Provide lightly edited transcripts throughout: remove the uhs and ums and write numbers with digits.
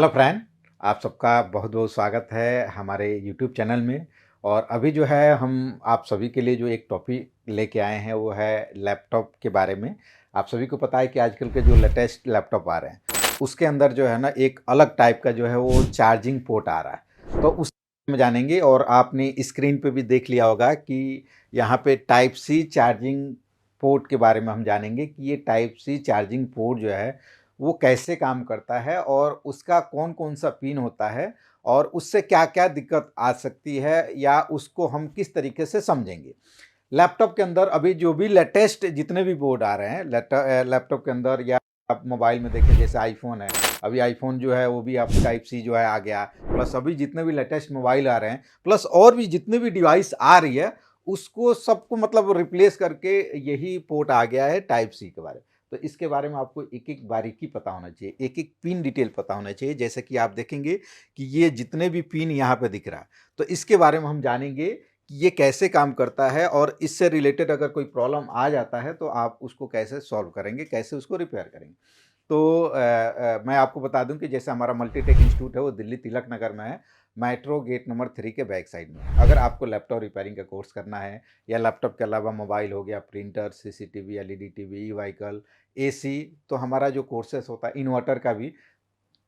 Hello friend, आप सबका बहुत बहुत स्वागत है हमारे यूट्यूब चैनल में। और अभी जो है हम आप सभी के लिए जो एक टॉपिक लेके आए हैं वो है लैपटॉप के बारे में। आप सभी को पता है कि आजकल के जो लेटेस्ट लैपटॉप आ रहे हैं उसके अंदर जो है ना एक अलग टाइप का जो है वो चार्जिंग पोर्ट आ रहा है, तो उस में जानेंगे। और आपने स्क्रीन पे भी देख लिया होगा कि यहाँ पे टाइप सी चार्जिंग पोर्ट के बारे में हम जानेंगे कि ये टाइप सी चार्जिंग पोर्ट जो है वो कैसे काम करता है और उसका कौन-कौन सा पिन होता है और उससे क्या-क्या दिक्कत आ सकती है या उसको हम किस तरीके से समझेंगे। लैपटॉप के अंदर अभी जो भी लेटेस्ट जितने भी बोर्ड आ रहे हैं लैपटॉप के अंदर या आप मोबाइल में देखें जैसे आईफ़ोन है, अभी आईफ़ोन जो है वो भी आप टाइप सी जो है आ गया, प्लस अभी जितने भी लेटेस्ट मोबाइल आ रहे हैं, प्लस और भी जितने भी डिवाइस आ रही है, उसको सबको मतलब रिप्लेस करके यही पोर्ट आ गया है टाइप सी के बारे में। तो इसके बारे में आपको एक-एक बारीकी पता होना चाहिए, एक-एक पिन डिटेल पता होना चाहिए। जैसे कि आप देखेंगे कि ये जितने भी पिन यहाँ पे दिख रहा है, तो इसके बारे में हम जानेंगे कि ये कैसे काम करता है और इससे रिलेटेड अगर कोई प्रॉब्लम आ जाता है तो आप उसको कैसे सॉल्व करेंगे, कैसे उसको रिपेयर करेंगे। तो मैं आपको बता दूं कि जैसे हमारा मल्टीटेक इंस्टीट्यूट है वो दिल्ली तिलक नगर में है, मेट्रो गेट नंबर 3 के बैक साइड में। अगर आपको लैपटॉप रिपेयरिंग का कोर्स करना है या लैपटॉप के अलावा मोबाइल हो गया, printer, CCTV, LED TV, e vehicle, AC, तो हमारा जो कोर्सेस होता है इन्वर्टर का भी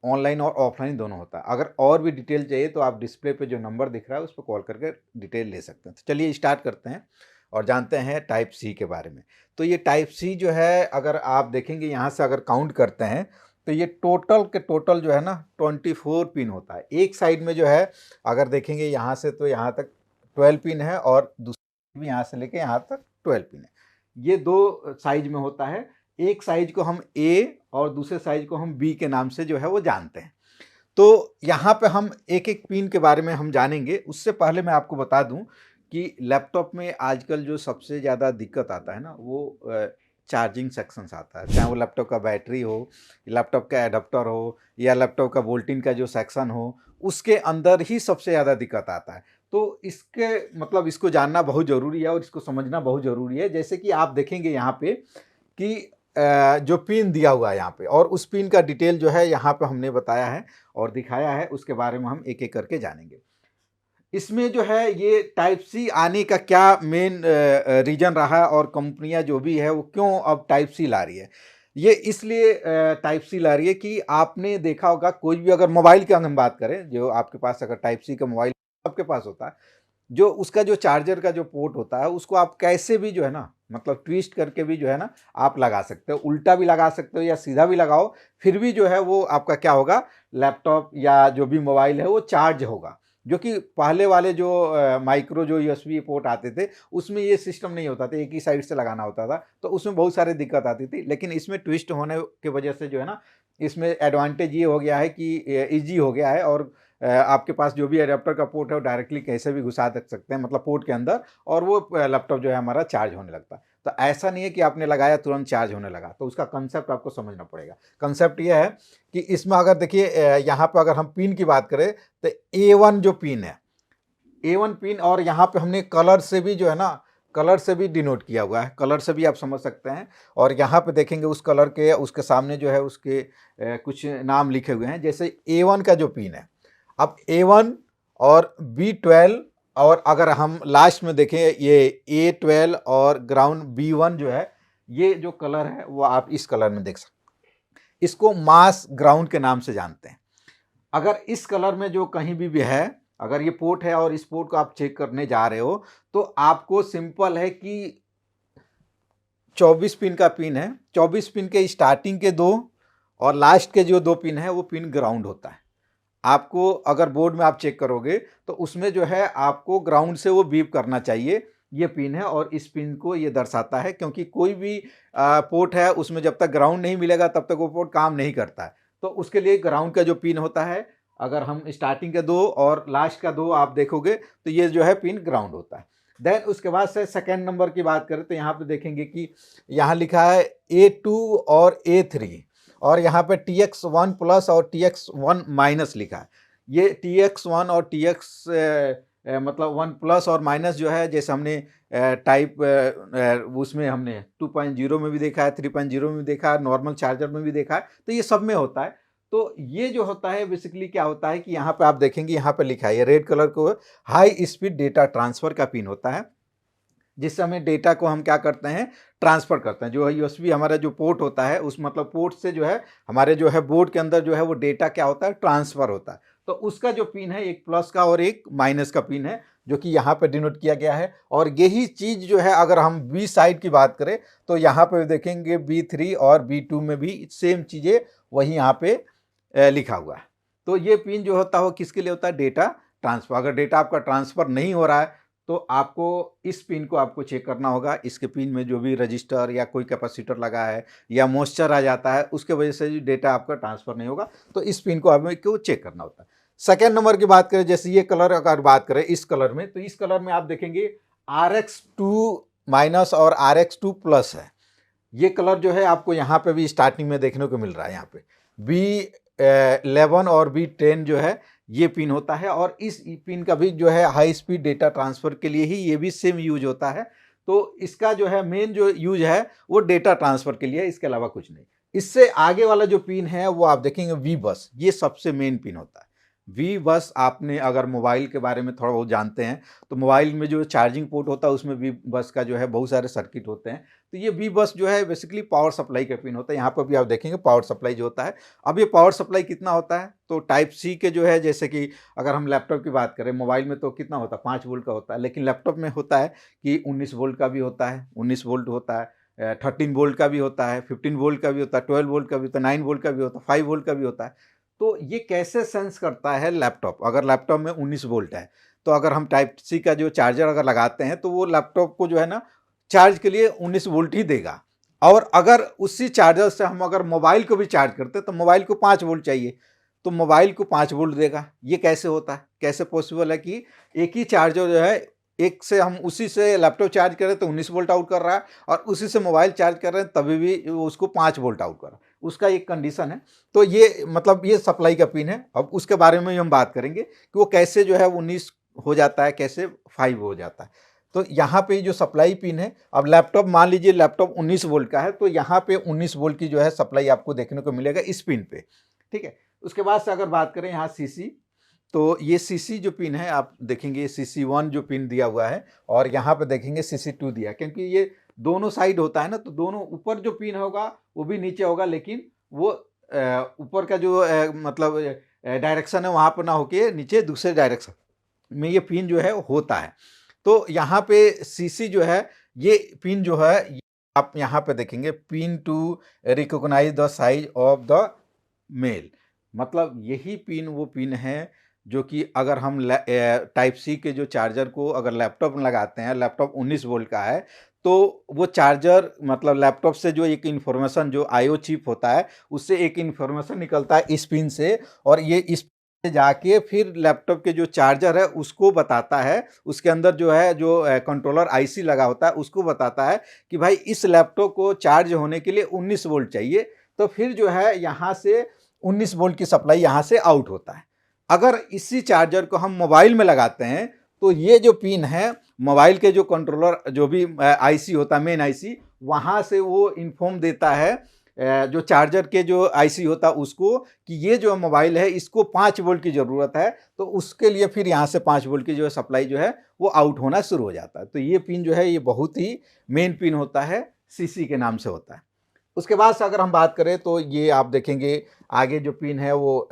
ऑनलाइन और ऑफलाइन दोनों होता है। अगर और भी डिटेल चाहिए तो आप डिस्प्ले पे जो नंबर दिख रहा है उस पर कॉल करके डिटेल ले सकते हैं। तो चलिए स्टार्ट करते हैं और जानते हैं टाइप सी के बारे में। तो ये टाइप सी जो है अगर आप देखेंगे यहाँ से अगर काउंट करते हैं तो ये टोटल के टोटल जो है ना 24 पिन होता है। एक साइड में जो है अगर देखेंगे यहाँ से तो यहाँ तक 12 पिन है और दूसरी भी यहाँ से लेके यहाँ तक 12 पिन है। ये दो साइज में होता है। एक साइज को हम ए और दूसरे साइज को हम बी के नाम से जो है वो जानते हैं। तो यहाँ पे हम एक-एक पिन के बारे में हम जानेंगे। उससे पहले मैं आपको बता दूँ कि लैपटॉप में आजकल जो सबसे ज़्यादा दिक्कत आता है ना वो चार्जिंग सेक्शंस आता है। चाहे वो लैपटॉप का बैटरी हो, लैपटॉप का एडाप्टर हो या लैपटॉप का वोल्टिन का जो सेक्शन हो, उसके अंदर ही सबसे ज़्यादा दिक्कत आता है। तो इसके मतलब इसको जानना बहुत ज़रूरी है और इसको समझना बहुत ज़रूरी है। जैसे कि आप देखेंगे यहाँ पे कि जो पिन दिया हुआ है यहाँ पे और उस पिन का डिटेल जो है यहाँ पे हमने बताया है और दिखाया है, उसके बारे में हम एक-एक करके जानेंगे। इसमें जो है ये टाइप सी आने का क्या मेन रीज़न रहा है और कंपनियाँ जो भी है वो क्यों अब टाइप सी ला रही है। ये इसलिए टाइप सी ला रही है कि आपने देखा होगा कोई भी अगर मोबाइल की अगर हम बात करें, जो आपके पास अगर टाइप सी का मोबाइल आपके पास होता है, जो उसका जो चार्जर का जो पोर्ट होता है उसको आप कैसे भी जो है ना मतलब ट्विस्ट करके भी जो है ना आप लगा सकते हो, उल्टा भी लगा सकते हो या सीधा भी लगाओ, फिर भी जो है वो आपका क्या होगा, लैपटॉप या जो भी मोबाइल है वो चार्ज होगा। जो कि पहले वाले जो माइक्रो जो यूएसबी पोर्ट आते थे उसमें ये सिस्टम नहीं होता था, एक ही साइड से लगाना होता था, तो उसमें बहुत सारी दिक्कत आती थी। लेकिन इसमें ट्विस्ट होने की वजह से जो है ना इसमें एडवांटेज ये हो गया है कि ईजी हो गया है और आपके पास जो भी एडाप्टर का पोर्ट है वो डायरेक्टली कैसे भी घुसा सकते हैं मतलब पोर्ट के अंदर, और वो लैपटॉप जो है हमारा चार्ज होने लगता है। तो ऐसा नहीं है कि आपने लगाया तुरंत चार्ज होने लगा, तो उसका कंसेप्ट आपको समझना पड़ेगा। कंसेप्ट ये है कि इसमें अगर देखिए यहाँ पे अगर हम पिन की बात करें तो A1 जो पिन है, A1 पिन, और यहाँ पे हमने कलर से भी जो है ना कलर से भी डिनोट किया हुआ है, कलर से भी आप समझ सकते हैं। और यहाँ पे देखेंगे उस कलर के उसके सामने जो है उसके कुछ नाम लिखे हुए हैं। जैसे A1 का जो पिन है, अब A1 और B12, और अगर हम लास्ट में देखें ये A12 और ग्राउंड B1 जो है, ये जो कलर है वो आप इस कलर में देख सकते हैं। इसको मास ग्राउंड के नाम से जानते हैं। अगर इस कलर में जो कहीं भी है, अगर ये पोर्ट है और इस पोर्ट को आप चेक करने जा रहे हो तो आपको सिंपल है कि 24 पिन का पिन है, 24 पिन के स्टार्टिंग के दो और लास्ट के जो दो पिन है वो पिन ग्राउंड होता है। आपको अगर बोर्ड में आप चेक करोगे तो उसमें जो है आपको ग्राउंड से वो बीप करना चाहिए, ये पिन है और इस पिन को ये दर्शाता है, क्योंकि कोई भी पोर्ट है उसमें जब तक ग्राउंड नहीं मिलेगा तब तक वो पोर्ट काम नहीं करता है। तो उसके लिए ग्राउंड का जो पिन होता है, अगर हम स्टार्टिंग के दो और लास्ट का दो आप देखोगे तो ये जो है पिन ग्राउंड होता है। देन उसके बाद से सेकेंड नंबर की बात करें तो यहाँ पे देखेंगे कि यहाँ लिखा है A2 और A3, और यहाँ पे TX1 प्लस और TX1 माइनस लिखा है। ये TX1 और TX मतलब 1 प्लस और माइनस जो है, जैसे हमने टाइप उसमें हमने 2.0 में भी देखा है, 3.0 में भी देखा है, नॉर्मल चार्जर में भी देखा है, तो ये सब में होता है। तो ये जो होता है बेसिकली क्या होता है कि यहाँ पे आप देखेंगे, यहाँ पे लिखा है, ये रेड कलर को हाई स्पीड डेटा ट्रांसफर का पिन होता है, जिससे हमें डेटा को हम क्या करते हैं, ट्रांसफ़र करते हैं। जो है यूएसबी हमारा जो पोर्ट होता है, उस मतलब पोर्ट से जो है हमारे जो है बोर्ड के अंदर जो है वो डेटा क्या होता है, ट्रांसफ़र होता है। तो उसका जो पिन है, एक प्लस का और एक माइनस का पिन है, जो कि यहाँ पे डिनोट किया गया है। और यही चीज़ जो है, अगर हम बी साइड की बात करें तो यहाँ पे देखेंगे B3 और B2 में भी सेम चीज़ें वही यहाँ पे लिखा हुआ है। तो ये पिन जो होता है वो किसके लिए होता है, डेटा ट्रांसफ़र। अगर डेटा आपका ट्रांसफ़र नहीं हो रहा है तो आपको इस पिन को आपको चेक करना होगा। इसके पिन में जो भी रजिस्टर या कोई कैपेसिटर लगा है या मॉइस्चर आ जाता है, उसके वजह से जो डेटा आपका ट्रांसफ़र नहीं होगा, तो इस पिन को हमें क्यों चेक करना होता है। सेकेंड नंबर की बात करें, जैसे ये कलर अगर बात करें इस कलर में, तो इस कलर में आप देखेंगे RX2 माइनस और RX2 प्लस है। ये कलर जो है आपको यहाँ पे भी स्टार्टिंग में देखने को मिल रहा है। यहाँ पे B11 और B10 जो है ये पिन होता है, और इस पिन का भी जो है हाई स्पीड डेटा ट्रांसफ़र के लिए ही ये भी सेम यूज होता है। तो इसका जो है मेन जो यूज है वो डेटा ट्रांसफ़र के लिए है, इसके अलावा कुछ नहीं। इससे आगे वाला जो पिन है वो आप देखेंगे वी बस, ये सबसे मेन पिन होता है। वी बस, आपने अगर मोबाइल के बारे में थोड़ा बहुत जानते हैं तो मोबाइल में जो चार्जिंग पोर्ट होता है उसमें वी बस का जो है बहुत सारे सर्किट होते हैं। तो ये वी बस जो है बेसिकली पावर सप्लाई का पिन होता है। यहाँ पर भी आप देखेंगे पावर सप्लाई जो होता है। अब ये पावर सप्लाई कितना होता है, तो टाइप सी के जो है, जैसे कि अगर हम लैपटॉप की बात करें, मोबाइल में तो कितना होता है, 5 वोल्ट का होता है, लेकिन लैपटॉप में होता है कि 19 वोल्ट का भी होता है, 19 वोल्ट होता है, 13 वोल्ट का भी होता है, 15 वोल्ट का भी होता है, 12 वोल्ट का भी होता है, 9 वोल्ट का भी होता है, 5 वोल्ट का भी होता है। तो ये कैसे सेंस करता है लैपटॉप, अगर लैपटॉप में 19 वोल्ट है तो अगर हम टाइप सी का जो चार्जर अगर लगाते हैं तो वो लैपटॉप को जो है ना चार्ज के लिए 19 वोल्ट ही देगा। और अगर उसी चार्जर से हम अगर मोबाइल को भी चार्ज करते हैं तो मोबाइल को 5 वोल्ट चाहिए, तो मोबाइल को 5 वोल्ट देगा। ये कैसे होता है, कैसे पॉसिबल है कि एक ही चार्जर जो है, एक से हम उसी से लैपटॉप चार्ज कर रहे हैं तो 19 वोल्ट आउट कर रहा है, और उसी से मोबाइल चार्ज कर रहे हैं तभी भी वो उसको 5 वोल्ट आउट कर रहा है। उसका एक कंडीशन है। तो ये मतलब ये सप्लाई का पिन है। अब उसके बारे में हम बात करेंगे कि वो कैसे जो है 19 हो जाता है, कैसे 5 हो जाता है। तो यहाँ पे जो सप्लाई पिन है, अब लैपटॉप मान लीजिए लैपटॉप 19 वोल्ट का है, तो यहाँ पे 19 वोल्ट की जो है सप्लाई आपको देखने को मिलेगा इस पिन पे, ठीक है। उसके बाद से अगर बात करें यहाँ सीसी, तो ये सीसी जो पिन है आप देखेंगे CC1 जो पिन दिया हुआ है, और यहाँ पे देखेंगे CC2 दिया, क्योंकि ये दोनों साइड होता है ना, तो दोनों ऊपर जो पिन होगा वो भी नीचे होगा, लेकिन वो ऊपर का जो मतलब डायरेक्शन है वहाँ पर ना होके नीचे दूसरे डायरेक्शन में ये पिन जो है होता है। तो यहाँ पे सीसी जो है, ये पिन जो है, आप यहाँ पे देखेंगे pin to recognise the size of the mail, मतलब यही पिन वो पिन है जो कि अगर हम टाइप सी के जो चार्जर को अगर लैपटॉप में लगाते हैं, लैपटॉप 19 वोल्ट का है, तो वो चार्जर मतलब लैपटॉप से जो एक इन्फॉर्मेशन जो आईओ चिप होता है उससे एक इन्फॉर्मेशन निकलता है इस पिन से, और ये इस से जाके फिर लैपटॉप के जो चार्जर है उसको बताता है, उसके अंदर जो है जो कंट्रोलर आईसी लगा होता है उसको बताता है कि भाई इस लैपटॉप को चार्ज होने के लिए 19 वोल्ट चाहिए। तो फिर जो है यहाँ से 19 वोल्ट की सप्लाई यहाँ से आउट होता है। अगर इसी चार्जर को हम मोबाइल में लगाते हैं तो ये जो पिन है, मोबाइल के जो कंट्रोलर जो भी आईसी होता है, मेन आईसी, वहाँ से वो इन्फॉर्म देता है जो चार्जर के जो आईसी होता है उसको कि ये जो मोबाइल है इसको 5 वोल्ट की ज़रूरत है, तो उसके लिए फिर यहाँ से 5 वोल्ट की जो है सप्लाई जो है वो आउट होना शुरू हो जाता है। तो ये पिन जो है ये बहुत ही मेन पिन होता है, सीसी के नाम से होता है। उसके बाद से अगर हम बात करें तो ये आप देखेंगे आगे जो पिन है वो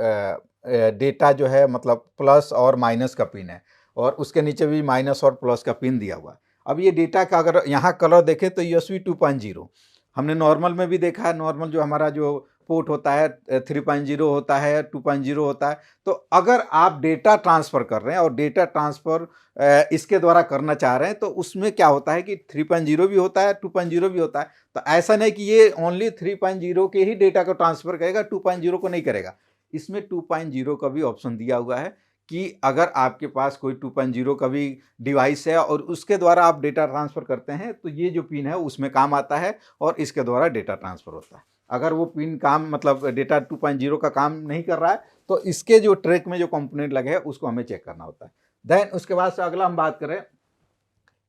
डेटा जो है मतलब प्लस और माइनस का पिन है, और उसके नीचे भी माइनस और प्लस का पिन दिया हुआ है। अब ये डेटा का अगर यहाँ कलर देखें तो USB 2.0 हमने नॉर्मल में भी देखा है। नॉर्मल जो हमारा जो पोर्ट होता है 3.0 होता है, 2.0 होता है। तो अगर आप डेटा ट्रांसफ़र कर रहे हैं और डेटा ट्रांसफ़र इसके द्वारा करना चाह रहे हैं तो उसमें क्या होता है कि 3.0 भी होता है, 2.0 भी होता है। तो ऐसा नहीं कि ये ओनली 3.0 के ही डेटा को ट्रांसफ़र करेगा, 2.0 को नहीं करेगा। इसमें 2.0 का भी ऑप्शन दिया हुआ है कि अगर आपके पास कोई 2.0 का भी डिवाइस है और उसके द्वारा आप डेटा ट्रांसफ़र करते हैं तो ये जो पिन है उसमें काम आता है और इसके द्वारा डेटा ट्रांसफ़र होता है। अगर वो पिन काम मतलब डेटा 2.0 का काम नहीं कर रहा है तो इसके जो ट्रैक में जो कंपोनेंट लगे हैं उसको हमें चेक करना होता है। देन उसके बाद से अगला हम बात करें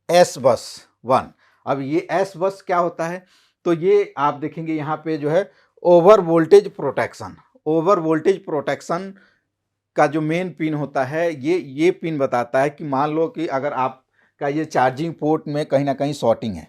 एस बस 1। अब ये एस बस क्या होता है, तो ये आप देखेंगे यहाँ पे जो है over voltage protection. Over voltage protection का जो मेन पिन होता है, ये पिन बताता है कि मान लो कि अगर आपका ये चार्जिंग पोर्ट में कहीं ना कहीं शॉर्टिंग है,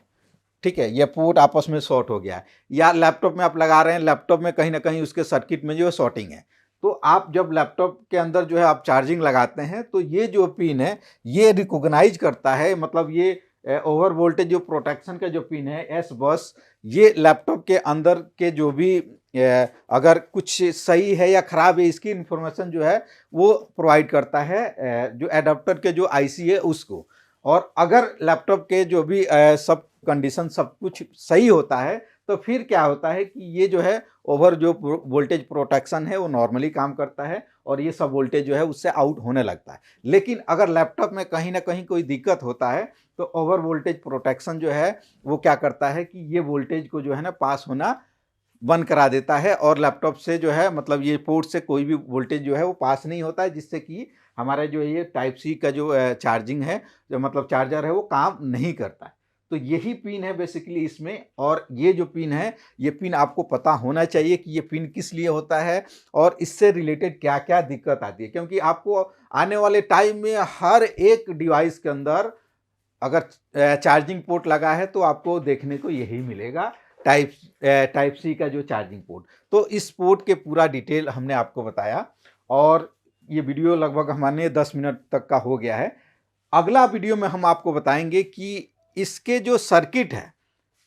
ठीक है, ये पोर्ट आपस में शॉर्ट हो गया है, या लैपटॉप में आप लगा रहे हैं, लैपटॉप में कहीं ना कहीं उसके सर्किट में जो है शॉर्टिंग है, तो आप जब लैपटॉप के अंदर जो है आप चार्जिंग लगाते हैं तो ये जो पिन है ये रिकॉग्नाइज करता है, मतलब ये ओवर वोल्टेज जो प्रोटेक्शन का जो पिन है एस बस, ये लैपटॉप के अंदर के जो भी अगर कुछ सही है या ख़राब है इसकी इन्फॉर्मेशन जो है वो प्रोवाइड करता है जो एडाप्टर के जो आईसी है उसको। और अगर लैपटॉप के जो भी सब कंडीशन सब कुछ सही होता है तो फिर क्या होता है कि ये जो है ओवर जो वोल्टेज प्रोटेक्शन है वो नॉर्मली काम करता है और ये सब वोल्टेज जो है उससे आउट होने लगता है। लेकिन अगर लैपटॉप में कहीं ना कहीं कोई दिक्कत होता है तो ओवर वोल्टेज प्रोटेक्शन जो है वो क्या करता है कि ये वोल्टेज को जो है ना पास होना बंद करा देता है और लैपटॉप से जो है मतलब ये पोर्ट से कोई भी वोल्टेज जो है वो पास नहीं होता है, जिससे कि हमारा जो ये टाइप सी का जो चार्जिंग है, जो मतलब चार्जर है, वो काम नहीं करता है। तो यही पिन है बेसिकली इसमें, और ये जो पिन है ये पिन आपको पता होना चाहिए कि ये पिन किस लिए होता है और इससे रिलेटेड क्या क्या दिक्कत आती है, क्योंकि आपको आने वाले टाइम में हर एक डिवाइस के अंदर अगर चार्जिंग पोर्ट लगा है तो आपको देखने को यही मिलेगा, टाइप सी का जो चार्जिंग पोर्ट। तो इस पोर्ट के पूरा डिटेल हमने आपको बताया और ये वीडियो लगभग हमारे 10 मिनट तक का हो गया है। अगला वीडियो में हम आपको बताएंगे कि इसके जो सर्किट है,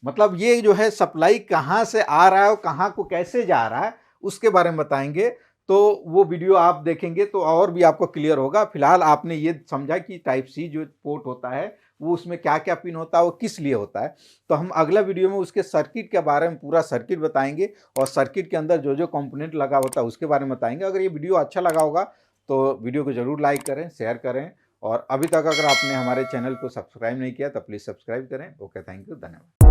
मतलब ये जो है सप्लाई कहाँ से आ रहा है और कहाँ को कैसे जा रहा है उसके बारे में बताएंगे। तो वो वीडियो आप देखेंगे तो और भी आपको क्लियर होगा। फिलहाल आपने ये समझा कि टाइप सी जो पोर्ट होता है वो उसमें क्या क्या पिन होता है, वो किस लिए होता है। तो हम अगला वीडियो में उसके सर्किट के बारे में पूरा सर्किट बताएंगे और सर्किट के अंदर जो जो कंपोनेंट लगा होता है उसके बारे में बताएंगे। अगर ये वीडियो अच्छा लगा होगा तो वीडियो को ज़रूर लाइक करें, शेयर करें, और अभी तक अगर आपने हमारे चैनल को सब्सक्राइब नहीं किया तो प्लीज़ सब्सक्राइब करें। ओके, थैंक यू, धन्यवाद।